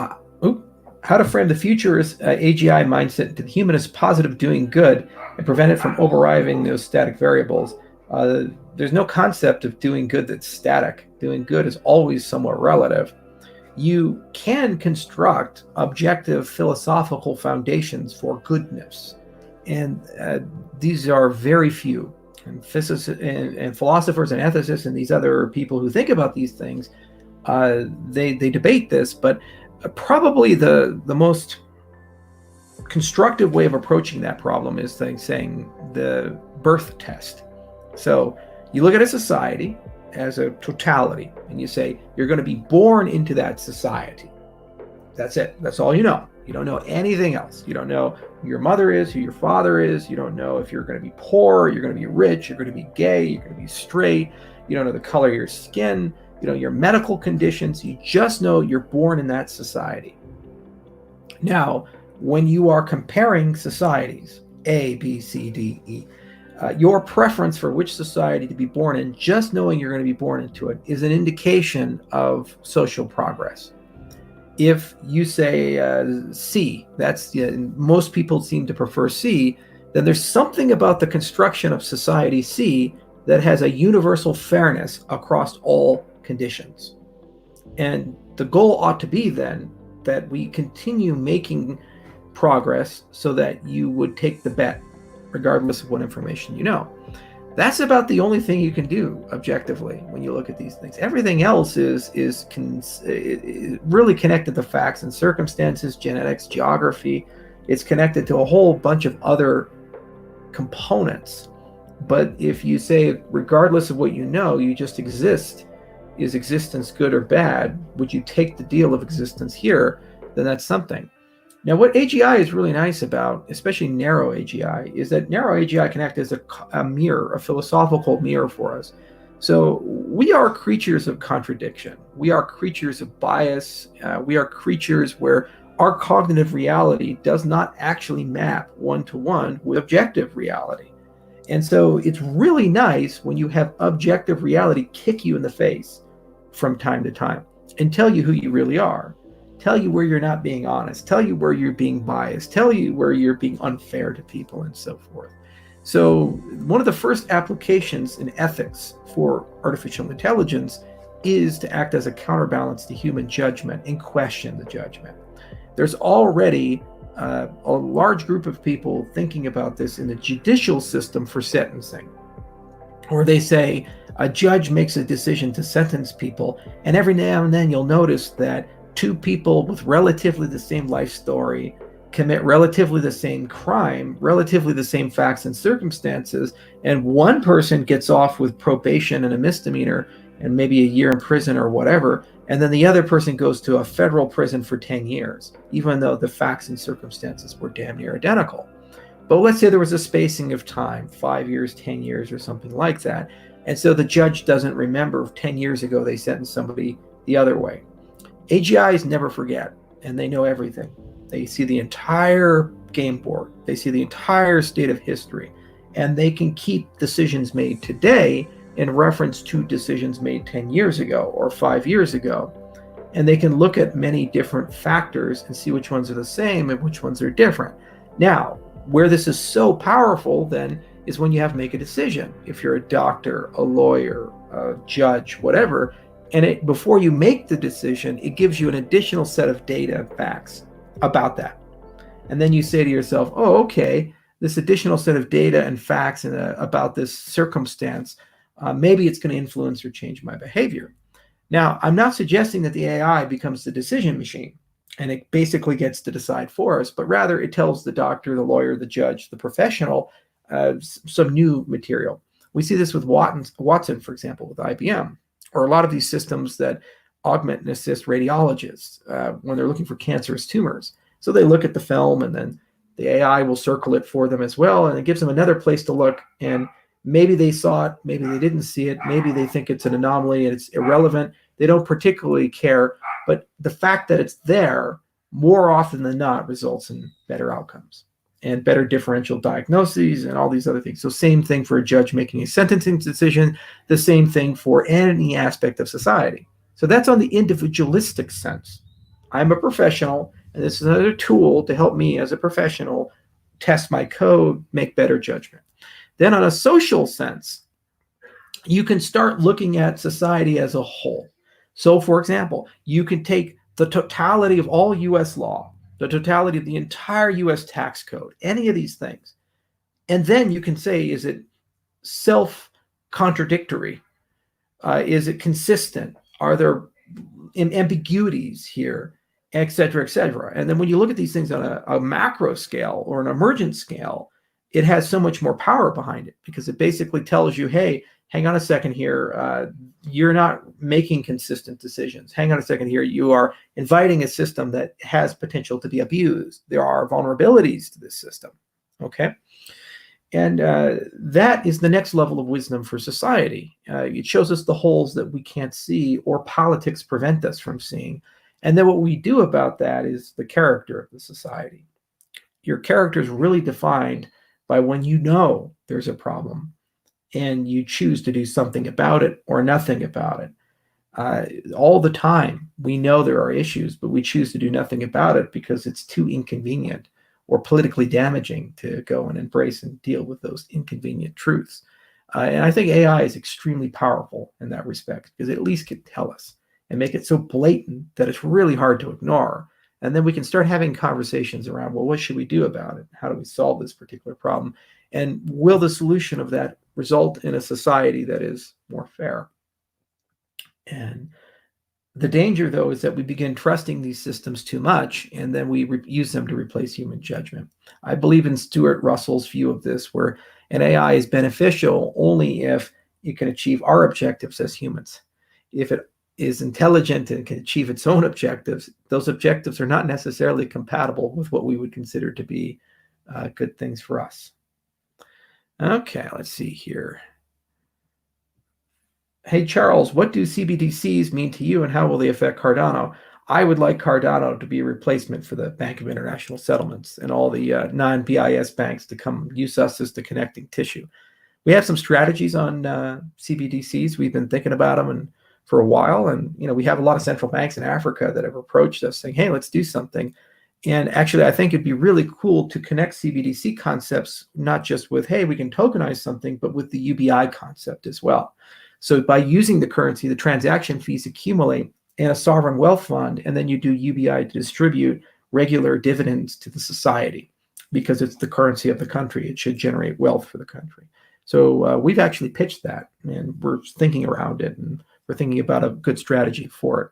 Uh, oop. How to frame the future's AGI mindset into the humanist positive doing good and prevent it from overriding those static variables. There's no concept of doing good that's static. Doing good is always somewhat relative. You can construct objective philosophical foundations for goodness, and these are very few. And physicists and philosophers and ethicists and these other people who think about these things, they debate this, but probably the most constructive way of approaching that problem is saying the birth test. So you look at a society as a totality, and you say you're going to be born into that society. That's it. That's all you know. You don't know anything else. You don't know who your mother is, who your father is. You don't know if you're going to be poor, you're going to be rich, you're going to be gay, you're going to be straight. You don't know the color of your skin, you know your medical conditions. You just know you're born in that society. Now, when you are comparing societies, A, B, C, D, E, your preference for which society to be born in, just knowing you're going to be born into it, is an indication of social progress. If you say C, most people seem to prefer C, then there's something about the construction of society C that has a universal fairness across all conditions. And the goal ought to be then that we continue making progress so that you would take the bet regardless of what information you know. That's about the only thing you can do objectively when you look at these things. Everything else is really connected to facts and circumstances, genetics, geography. It's connected to a whole bunch of other components. But if you say, regardless of what you know, you just exist, is existence good or bad? Would you take the deal of existence here? Then that's something. Now, what AGI is really nice about, especially narrow AGI, is that narrow AGI can act as a mirror, a philosophical mirror for us. So we are creatures of contradiction. We are creatures of bias. We are creatures where our cognitive reality does not actually map one-to-one with objective reality. And so it's really nice when you have objective reality kick you in the face from time to time and tell you who you really are. Tell you where you're not being honest, tell you where you're being biased, tell you where you're being unfair to people, and so forth. So one of the first applications in ethics for artificial intelligence is to act as a counterbalance to human judgment and question the judgment. There's already a large group of people thinking about this in the judicial system for sentencing, where they say a judge makes a decision to sentence people, and every now and then you'll notice that two people with relatively the same life story commit relatively the same crime, relatively the same facts and circumstances, and one person gets off with probation and a misdemeanor and maybe a year in prison or whatever, and then the other person goes to a federal prison for 10 years, even though the facts and circumstances were damn near identical. But let's say there was a spacing of time, 5 years, 10 years, or something like that, and so the judge doesn't remember 10 years ago they sentenced somebody the other way. AGIs never forget, and they know everything. They see the entire game board. They see the entire state of history, and they can keep decisions made today in reference to decisions made 10 years ago or 5 years ago. And they can look at many different factors and see which ones are the same and which ones are different. Now, where this is so powerful then is when you have to make a decision. If you're a doctor, a lawyer, a judge, whatever, and before you make the decision, it gives you an additional set of data and facts about that. And then you say to yourself, oh, okay, this additional set of data and facts about this circumstance, maybe it's going to influence or change my behavior. Now, I'm not suggesting that the AI becomes the decision machine and it basically gets to decide for us, but rather it tells the doctor, the lawyer, the judge, the professional, some new material. We see this with Watson, for example, with IBM, or a lot of these systems that augment and assist radiologists when they're looking for cancerous tumors. So they look at the film and then the AI will circle it for them as well, and it gives them another place to look, and maybe they saw it, maybe they didn't see it, maybe they think it's an anomaly and it's irrelevant. They don't particularly care, but the fact that it's there more often than not results in better outcomes and better differential diagnoses and all these other things. So same thing for a judge making a sentencing decision, the same thing for any aspect of society. So that's on the individualistic sense. I'm a professional, and this is another tool to help me as a professional test my code, make better judgment. Then on a social sense, you can start looking at society as a whole. So, for example, you can take the totality of all US law, the totality of the entire US tax code, any of these things, and then you can say, is it self contradictory? Is it consistent? Are there ambiguities here, et cetera, et cetera? And then when you look at these things on a macro scale or an emergent scale, it has so much more power behind it because it basically tells you, hey, hang on a second here. You're not making consistent decisions. Hang on a second here. You are inviting a system that has potential to be abused. There are vulnerabilities to this system. Okay. And that is the next level of wisdom for society. It shows us the holes that we can't see or politics prevent us from seeing. And then what we do about that is the character of the society. Your character is really defined by when you know there's a problem and you choose to do something about it or nothing about it. All the time, we know there are issues, but we choose to do nothing about it because it's too inconvenient or politically damaging to go and embrace and deal with those inconvenient truths. And I think AI is extremely powerful in that respect because it at least can tell us and make it so blatant that it's really hard to ignore. And then we can start having conversations around, well, what should we do about it? How do we solve this particular problem? And will the solution of that result in a society that is more fair? And the danger, though, is that we begin trusting these systems too much, and then we use them to replace human judgment. I believe in Stuart Russell's view of this, where an AI is beneficial only if it can achieve our objectives as humans. If it is intelligent and can achieve its own objectives, those objectives are not necessarily compatible with what we would consider to be good things for us. Okay, let's see here. Hey, Charles, what do CBDCs mean to you and how will they affect Cardano? I would like Cardano to be a replacement for the Bank of International Settlements and all the non-BIS banks to come use us as the connecting tissue. We have some strategies on CBDCs. We've been thinking about them and for a while. And, we have a lot of central banks in Africa that have approached us saying, hey, let's do something. And actually, I think it'd be really cool to connect CBDC concepts, not just with, hey, we can tokenize something, but with the UBI concept as well. So by using the currency, the transaction fees accumulate in a sovereign wealth fund, and then you do UBI to distribute regular dividends to the society because it's the currency of the country. It should generate wealth for the country. So we've actually pitched that, and we're thinking around it, and we're thinking about a good strategy for it.